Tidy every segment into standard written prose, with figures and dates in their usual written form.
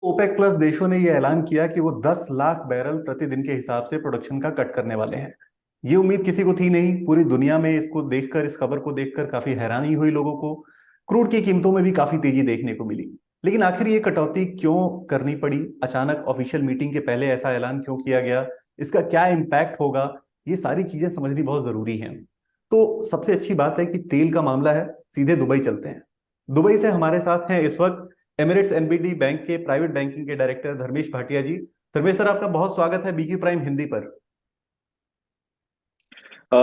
OPEC plus देशों ने यह ऐलान किया कि वो 10 लाख बैरल प्रतिदिन के हिसाब से प्रोडक्शन का कट करने वाले हैं। ये उम्मीद किसी को थी नहीं। पूरी दुनिया में इसको देखकर, इस खबर को देखकर काफी हैरानी हुई लोगों को। क्रूड की कीमतों में भी काफी तेजी देखने को मिली। लेकिन आखिर ये कटौती क्यों करनी पड़ी? अचानक ऑफिशियल मीटिंग के पहले ऐसा ऐलान क्यों किया गया? इसका क्या इम्पैक्ट होगा? ये सारी चीजें समझनी बहुत जरूरी हैं। तो सबसे अच्छी बात है कि तेल का मामला है, सीधे दुबई चलते हैं। दुबई से हमारे साथ हैं इस वक्त एमिरेट्स एनबीडी बैंक के प्राइवेट बैंकिंग के डायरेक्टर धर्मेश भाटिया जी। धर्मेश सर, आपका बहुत स्वागत है बीक्यू प्राइम हिंदी पर।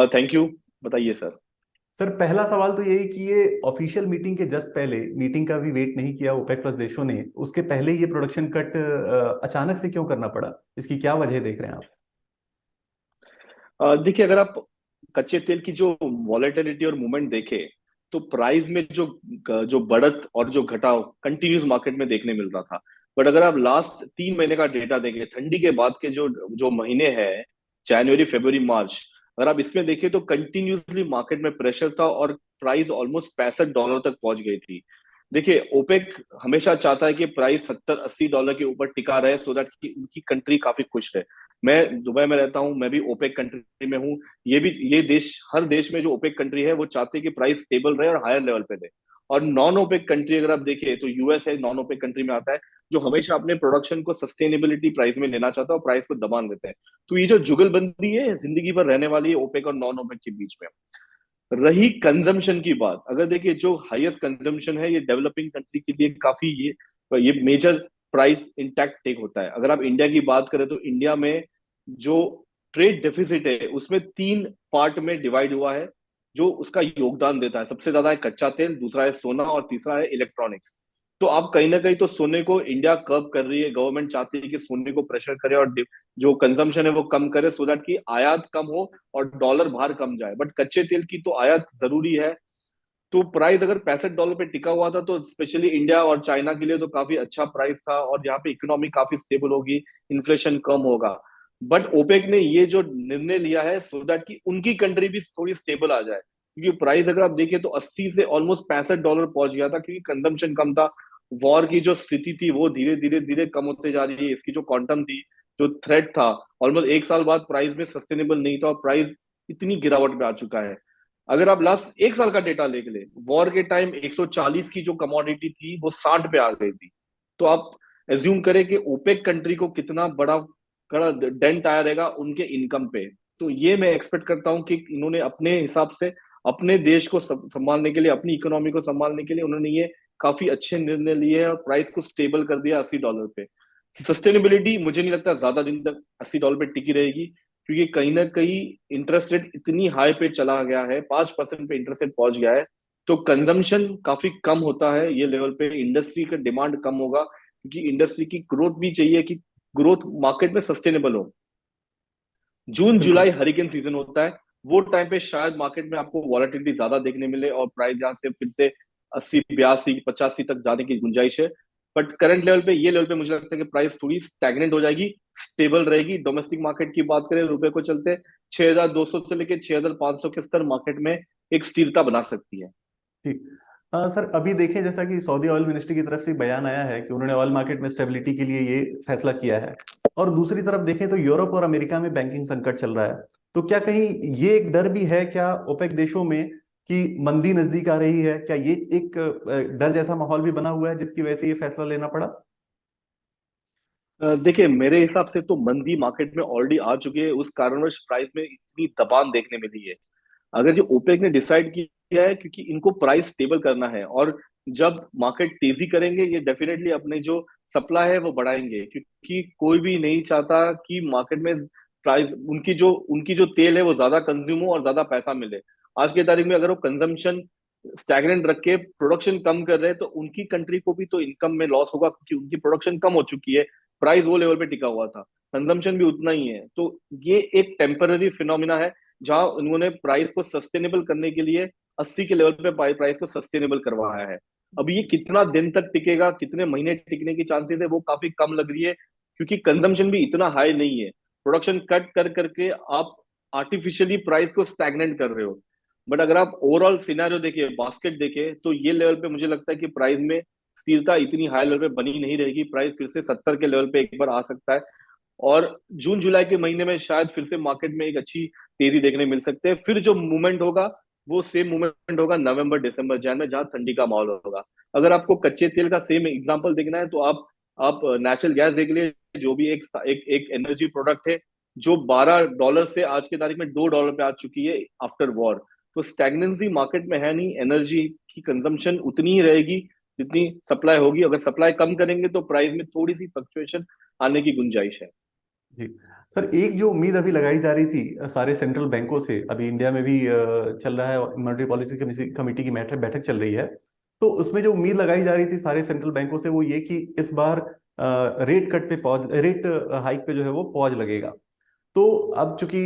Thank you. बताइए सर। सर, पहला सवाल तो यही कि ये ऑफिशियल मीटिंग के जस्ट पहले, मीटिंग का भी वेट नहीं किया ओपेक प्लस देशों ने, उसके पहले ये प्रोडक्शन कट अचानक से क्यों करना पड़ा? इसकी क्या वजह देख रहे हैं आप? देखिए, अगर आप कच्चे तेल की जो वॉलेटिलिटी और मूवमेंट देखें तो प्राइस में जो जो बढ़त और जो घटाव कंटिन्यूस मार्केट में देखने मिल रहा था। बट अगर आप लास्ट 3 महीने का डेटा देखें, ठंडी के बाद के जो जो महीने हैं, जनवरी फरवरी मार्च, अगर आप इसमें देखें तो कंटिन्यूसली मार्केट में प्रेशर था और प्राइस ऑलमोस्ट $65 तक पहुंच गई थी। देखिए, ओपेक हमेशा चाहता है कि प्राइस $70-80 के ऊपर टिका रहे, सो दैट कि उनकी कंट्री काफी खुश रहे। मैं दुबई में रहता हूँ, मैं भी ओपेक कंट्री में हूँ। ये देश, हर देश में जो ओपेक कंट्री है वो चाहते हैं कि प्राइस स्टेबल रहे और हायर लेवल पे रहे। और नॉन ओपेक कंट्री अगर आप देखें तो यूएस है, नॉन ओपेक कंट्री में आता है, जो हमेशा अपने प्रोडक्शन को सस्टेनेबिलिटी प्राइस में लेना चाहता है और प्राइस को दबान देते हैं। तो ये जो जुगलबंदी है जिंदगी भर रहने वाली है ओपेक और नॉन ओपेक के बीच में। रही कंजम्पशन की बात, अगर देखिए जो हाईएस्ट कंजम्पशन है ये डेवलपिंग कंट्री के लिए काफी ये मेजर प्राइस इंटैक्ट टेक होता है। अगर आप इंडिया की बात करें तो इंडिया में जो ट्रेड डेफिसिट है उसमें 3 पार्ट में डिवाइड हुआ है। जो उसका योगदान देता है, सबसे ज्यादा है कच्चा तेल, दूसरा है सोना और तीसरा है इलेक्ट्रॉनिक्स। तो आप कहीं ना कहीं तो सोने को इंडिया कर्व कर रही है, गवर्नमेंट चाहती है कि सोने को प्रेशर करे और जो कंजम्पशन है वो कम करे, सो दैट की आयात कम हो और डॉलर बाहर कम जाए। बट कच्चे तेल की तो आयात जरूरी है। तो प्राइस अगर $65 पे टिका हुआ था तो स्पेशली इंडिया और चाइना के लिए तो काफी अच्छा प्राइस था, और यहाँ पे इकोनॉमी काफी स्टेबल होगी, इन्फ्लेशन कम होगा। बट ओपेक ने ये जो निर्णय लिया है सो दैट कि उनकी कंट्री भी थोड़ी स्टेबल आ जाए, क्योंकि प्राइस अगर आप देखिए तो 80 से ऑलमोस्ट $65 पहुंच गया था, क्योंकि कंजम्पशन कम था। वॉर की जो स्थिति थी वो धीरे धीरे धीरे कम होते जा रही है, इसकी जो क्वांटम थी, जो थ्रेट था, ऑलमोस्ट एक साल बाद प्राइस में सस्टेनेबल नहीं था और प्राइस इतनी गिरावट में आ चुका है। अगर आप लास्ट एक साल का डेटा लेके ले, वॉर के टाइम 140 की जो कमोडिटी थी वो 60 पे आ गई थी। तो आप एज्यूम करें कि ओपेक कंट्री को कितना बड़ा बड़ा डेंट आया रहेगा उनके इनकम पे। तो ये मैं एक्सपेक्ट करता हूँ कि इन्होंने अपने हिसाब से अपने देश को संभालने के लिए, अपनी इकोनॉमी को संभालने के लिए उन्होंने ये काफी अच्छे निर्णय लिए हैं और प्राइस को स्टेबल कर दिया $80 पे। सस्टेनेबिलिटी मुझे नहीं लगता ज्यादा दिन तक $80 पे टिकी रहेगी, क्योंकि कहीं ना कहीं इंटरेस्ट रेट इतनी हाई पे चला गया है, 5% पे इंटरेस्ट रेट पहुंच गया है। तो कंजम्पशन काफी कम होता है ये लेवल पे, इंडस्ट्री का डिमांड कम होगा, क्योंकि इंडस्ट्री की ग्रोथ भी चाहिए कि ग्रोथ मार्केट में सस्टेनेबल हो। जून बिल्कुल। जुलाई हरिकेन सीजन होता है, वो टाइम पे शायद मार्केट में आपको वॉलेटिलिटी ज्यादा देखने मिले और प्राइस यहाँ से फिर से 80 82 85 तक जाने की गुंजाइश है। बट करंट लेवल पे, ये लेवल पे मुझे लगता है कि प्राइस थोड़ी स्टैग्नेंट हो जाएगी, स्टेबल रहेगी। डोमेस्टिक मार्केट की बात करें, रुपए को चलते 6200 से लेके 6500 के स्तर मार्केट में एक स्थिरता बना सकती है। ठीक। सर, अभी देखें, जैसा कि सऊदी ऑयल मिनिस्ट्री की तरफ से बयान आया है कि उन्होंने ऑयल मार्केट में स्टेबिलिटी के लिए ये फैसला किया है। और दूसरी तरफ देखें तो यूरोप और अमेरिका में बैंकिंग संकट चल रहा है। तो क्या कहीं ये एक डर भी है क्या ओपेक देशों में कि मंदी नजदीक आ रही है? क्या ये एक डर जैसा माहौल भी बना हुआ है जिसकी वजह से ये फैसला लेना पड़ा? देखिए, मेरे हिसाब से तो मंदी मार्केट में ऑलरेडी आ चुकी है, उस कारणवश प्राइस में इतनी दबान देखने मिली है। अगर जो ओपेक ने डिसाइड किया है, क्योंकि इनको प्राइस स्टेबल करना है, और जब मार्केट तेजी करेंगे ये डेफिनेटली अपने जो सप्लाई है वो बढ़ाएंगे, क्योंकि कोई भी नहीं चाहता कि मार्केट में प्राइस, उनकी जो तेल है वो ज्यादा कंज्यूम हो और ज्यादा पैसा मिले। आज के तारीख में अगर वो कंजम्पशन स्टैग्नेंट रख के प्रोडक्शन कम कर रहे हैं तो उनकी कंट्री को भी तो इनकम में लॉस होगा, क्योंकि उनकी प्रोडक्शन कम हो चुकी है, प्राइस वो लेवल पे टिका हुआ था, कंजम्पशन भी उतना ही है। तो ये एक टेम्पररी फिनोमिना है, जहां उन्होंने प्राइस को सस्टेनेबल करने के लिए 80 के लेवल पे प्राइस को सस्टेनेबल करवाया है। अब ये कितना दिन तक टिकेगा, कितने महीने टिकने की चांसेस है, वो काफी कम लग रही है, क्योंकि कंजम्पशन भी इतना हाई नहीं है। प्रोडक्शन कट कर करके आप आर्टिफिशियली प्राइस को स्टैग्नेंट कर रहे हो। बट अगर आप ओवरऑल सिनेरियो देखिए, बास्केट देखे, तो ये लेवल पे मुझे लगता है कि प्राइस में स्थिरता इतनी हाई लेवल पे बनी नहीं रहेगी, प्राइस फिर से 70 के लेवल पे एक बार आ सकता है। और जून जुलाई के महीने में शायद फिर से मार्केट में एक अच्छी तेजी देखने मिल सकते हैं। फिर जो मूवमेंट होगा वो सेम मूवमेंट होगा नवंबर दिसंबर जैन में, जहां ठंडी का माहौल होगा। अगर आपको कच्चे तेल का सेम एग्जांपल देखना है तो आप नेचुरल गैस देख लिए, जो भी एक एनर्जी प्रोडक्ट है, जो $12 से आज की तारीख में $2 पे आ चुकी है आफ्टर वॉर। तो स्टैग्नेंसी मार्केट में है नहीं, एनर्जी की कंजम्पशन उतनी ही रहेगी जितनी सप्लाई होगी। अगर सप्लाई कम करेंगे तो प्राइस में थोड़ी सी फ्लक्चुएशन आने की गुंजाइश है। जी सर, एक जो उम्मीद अभी लगाई जा रही थी सारे सेंट्रल बैंकों से, अभी इंडिया में भी चल रहा है, मॉनेटरी पॉलिसी कमेटी की बैठक बैठक चल रही है। तो उसमें जो उम्मीद लगाई जा रही थी सारे सेंट्रल बैंकों से वो ये कि इस बार रेट हाइक पे जो है वो पॉज लगेगा। तो अब चूंकि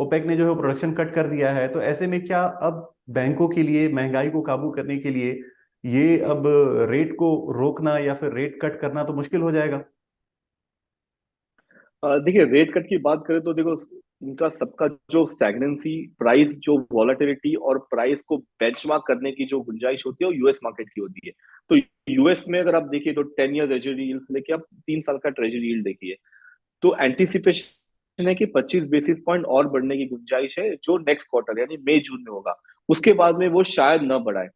ओपेक ने जो है प्रोडक्शन कट कर दिया है, तो ऐसे में क्या अब बैंकों के लिए महंगाई को काबू करने के लिए ये अब रेट को रोकना या फिर रेट कट करना तो मुश्किल हो जाएगा? देखिए, रेट कट की बात करें तो देखो, इनका सबका जो स्टैग्नेंसी, प्राइस जो वॉलेटिलिटी और प्राइस को बेंचमार्क करने की जो गुंजाइश होती है वो यूएस मार्केट की होती है। तो यूएस में अगर आप देखिए तो 10 ईयर ट्रेजरी यील्ड से लेके आप 3 साल का ट्रेजरी यील्ड देखिए, तो एंटीसिपेशन है कि 25 बेसिस पॉइंट और बढ़ने की गुंजाइश है, जो नेक्स्ट क्वार्टर यानी मई जून में होगा। उसके बाद में वो शायद न बढ़ाए।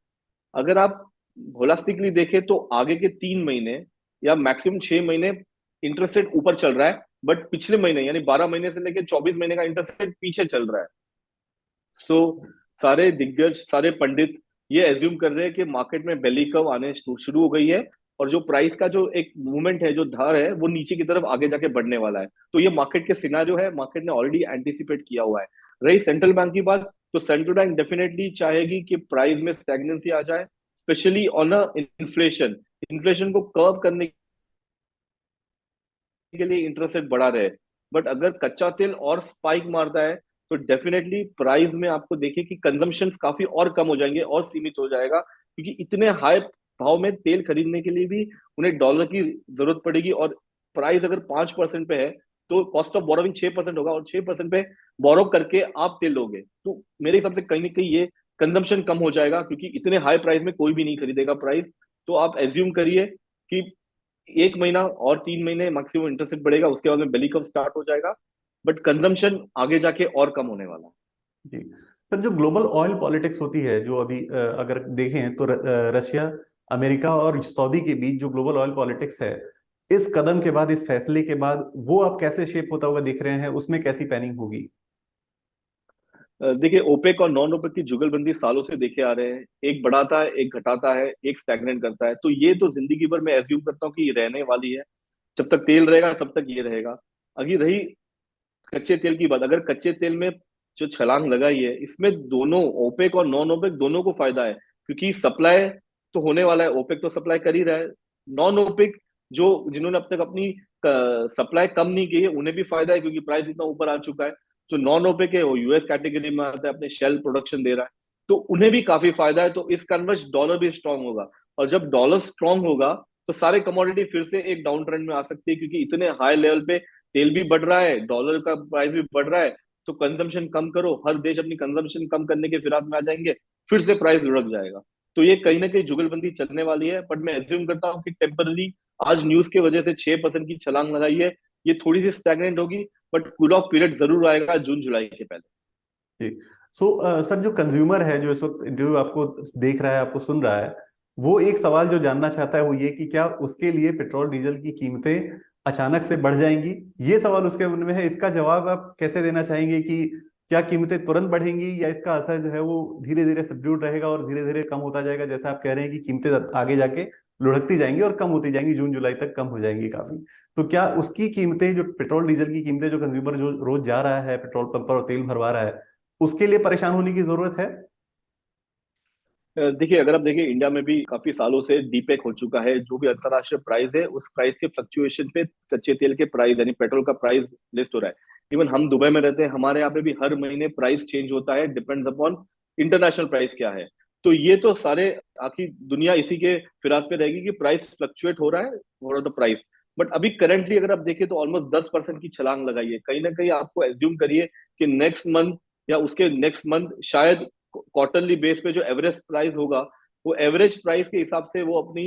अगर आप होलास्टिकली देखें तो आगे के 3 महीने या मैक्सिमम 6 महीने इंटरेस्ट रेट ऊपर चल रहा है, बट पिछले महीने यानी 12 महीने से लेकर 24 महीने का इंटरेस्ट रेट पीछे चल रहा है। सो सारे दिग्गज, सारे पंडित ये एज्यूम कर रहे हैं कि मार्केट में बेली कर्व आने शुरू हो गई है, और जो प्राइस का जो एक मूवमेंट है, जो धार है, वो नीचे की तरफ आगे जाके बढ़ने वाला है। तो ये मार्केट के सिनारियो है, मार्केट ने ऑलरेडी एंटिसिपेट किया हुआ है। रही सेंट्रल बैंक की बात, तो सेंट्रल बैंक डेफिनेटली चाहेगी कि प्राइस में स्टैग्नेंसी आ जाए, specially on a inflation. Inflation को कर्व करने के लिए इंटरेस्ट रेट बढ़ा रहे। बट अगर कच्चा तेल और स्पाइक मारता है तो डेफिनेटली प्राइस में आपको देखिए कि कंजम्पशन काफी और कम हो जाएंगे और सीमित हो जाएगा, क्योंकि इतने हाई भाव में तेल खरीदने के लिए भी उन्हें डॉलर की जरूरत पड़ेगी। और प्राइस अगर 5% पे है तो कॉस्ट ऑफ बोरोविंग 6% होगा, और 6% पे बोरो करके आप तेल लोगे, तो मेरे हिसाब से कहीं ना कहीं ये कंजम्पशन कम हो जाएगा, क्योंकि इतने हाई प्राइस में कोई भी नहीं खरीदेगा प्राइस। तो आप एज्यूम करिए कि 1 महीना और 3 महीने मैक्सिमम इंटरेस्ट रेट बढ़ेगा, उसके बाद में बेली कर्व स्टार्ट हो जाएगा, बट कंजम्पशन आगे जाके और कम होने वाला है। जी सर, जो ग्लोबल ऑयल पॉलिटिक्स होती है, जो अभी अगर देखें तो रशिया, अमेरिका और सऊदी के बीच जो ग्लोबल ऑयल पॉलिटिक्स है, इस कदम के बाद, इस फैसले के बाद वो आप कैसे शेप होता हुआ दिख रहे हैं, उसमें कैसी प्लानिंग होगी? देखिए, ओपेक और नॉन ओपेक की जुगलबंदी सालों से देखे आ रहे हैं, एक बढ़ाता है, एक घटाता है, एक स्टैग्नेंट करता है। तो ये तो जिंदगी भर मैं एज्यूम करता हूँ कि ये रहने वाली है। जब तक तेल रहेगा तब तक ये रहेगा। अभी रही कच्चे तेल की बात, अगर कच्चे तेल में जो छलांग लगाई है, इसमें दोनों ओपेक और नॉन ओपेक दोनों को फायदा है, क्योंकि सप्लाई तो होने वाला है, ओपेक तो सप्लाई कर ही रहा है। नॉन ओपेक जो जिन्होंने अब तक अपनी सप्लाई कम नहीं की है उन्हें भी फायदा है, क्योंकि प्राइस इतना ऊपर आ चुका है। जो नॉन ओपेक है वो यूएस कैटेगरी में आता है, अपने शेल प्रोडक्शन दे रहा है, तो उन्हें भी काफी फायदा है। तो इस कन्वर्स डॉलर भी स्ट्रांग होगा, और जब डॉलर स्ट्रांग होगा तो सारे कमोडिटी फिर से एक डाउन ट्रेंड में आ सकती है, क्योंकि इतने हाई लेवल पे तेल भी बढ़ रहा है, डॉलर का प्राइस भी बढ़ रहा है। तो कंजम्पशन कम करो, हर देश अपनी कंजम्पशन कम करने के फिराक में आ जाएंगे, फिर से प्राइस लुढ़क जाएगा। तो ये कहीं ना कहीं जुगलबंदी चलने वाली है, बट मैं एज्यूम करता हूँ कि टेम्परली आज न्यूज की वजह से 6% की छलांग लगाई है, ये थोड़ी सी स्टैग्नेंट होगी, बट कूल ऑफ पीरियड जरूर आएगा जून जुलाई के पहले। जी। सो सर, जो कंज्यूमर है, जो इस वक्त जो आपको देख रहा है, आपको सुन रहा है, वो एक सवाल जो जानना चाहता है वो ये कि क्या उसके लिए पेट्रोल डीजल की कीमतें अचानक से बढ़ जाएंगी? ये सवाल उसके मन में है। इसका जवाब आप कैसे देना चाहेंगे कि क्या कीमतें तुरंत बढ़ेंगी या इसका असर जो है वो धीरे धीरे सबड्यूट रहेगा और धीरे धीरे कम होता जाएगा, जैसा आप कह रहे हैं कि कीमतें आगे जाके लुढ़कती जाएंगी और कम होती जाएंगी, जून जुलाई तक कम हो जाएंगी काफी। तो क्या उसकी कीमतें, जो पेट्रोल डीजल की कीमतें, जो कंज्यूमर जो रोज जा रहा है पेट्रोल पंप पर और तेल भरवा रहा है, उसके लिए परेशान होने की जरूरत है? देखिए, अगर आप देखिए इंडिया में भी काफी सालों से डीपेक हो चुका है, जो भी अंतरराष्ट्रीय प्राइस है उस प्राइस के फ्लक्चुएशन पे कच्चे तेल के प्राइस यानी पेट्रोल का प्राइस लिस्ट हो रहा है। इवन हम दुबई में रहते हैं, हमारे यहाँ पे भी हर महीने प्राइस चेंज होता है, डिपेंड्स अपॉन इंटरनेशनल प्राइस क्या है। तो ये तो सारे आखिर दुनिया इसी के फिराक पे रहेगी कि प्राइस फ्लक्चुएट हो रहा है, हो रहा द प्राइस। बट अभी करंटली अगर आप देखें तो ऑलमोस्ट 10% की छलांग लगाई है। कहीं ना कहीं आपको एज्यूम करिए कि नेक्स्ट मंथ या उसके नेक्स्ट मंथ शायद क्वार्टरली बेस पे जो एवरेज प्राइस होगा, वो एवरेज प्राइस के हिसाब से वो अपनी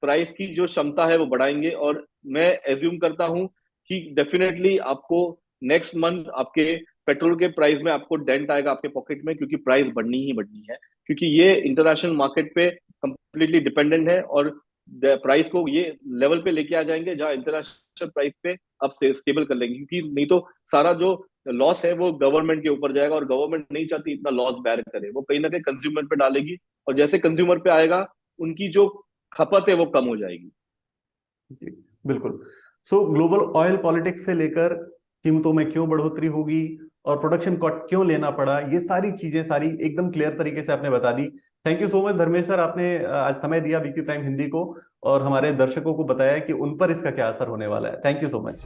प्राइस की जो क्षमता है वो बढ़ाएंगे, और मैं एज्यूम करता हूं कि डेफिनेटली आपको नेक्स्ट मंथ आपके पेट्रोल के प्राइस में आपको डेंट आएगा आपके पॉकेट में, क्योंकि प्राइस बढ़नी ही बढ़नी है, क्योंकि ये इंटरनेशनल मार्केट पे कंप्लीटली डिपेंडेंट है, और प्राइस को ये लेवल पे लेके आ जाएंगे जहां इंटरनेशनल प्राइस पे अब से स्टेबल कर लेंगे, क्योंकि नहीं तो सारा जो लॉस है वो गवर्नमेंट के ऊपर जाएगा, और गवर्नमेंट नहीं चाहती इतना लॉस बेयर करे, वो कहीं ना कहीं कंज्यूमर पे डालेगी, और जैसे कंज्यूमर पे आएगा उनकी जो खपत है वो कम हो जाएगी। जी, बिल्कुल। सो ग्लोबल ऑयल पॉलिटिक्स से लेकर कीमतों में क्यों बढ़ोतरी होगी और प्रोडक्शन कट क्यों लेना पड़ा, ये सारी चीजें सारी एकदम क्लियर तरीके से आपने बता दी। Thank you so much Dharmesh sir, आपने आज समय दिया बीपी प्राइम हिंदी को और हमारे दर्शकों को बताया कि उन पर इसका क्या असर होने वाला है। Thank you so much.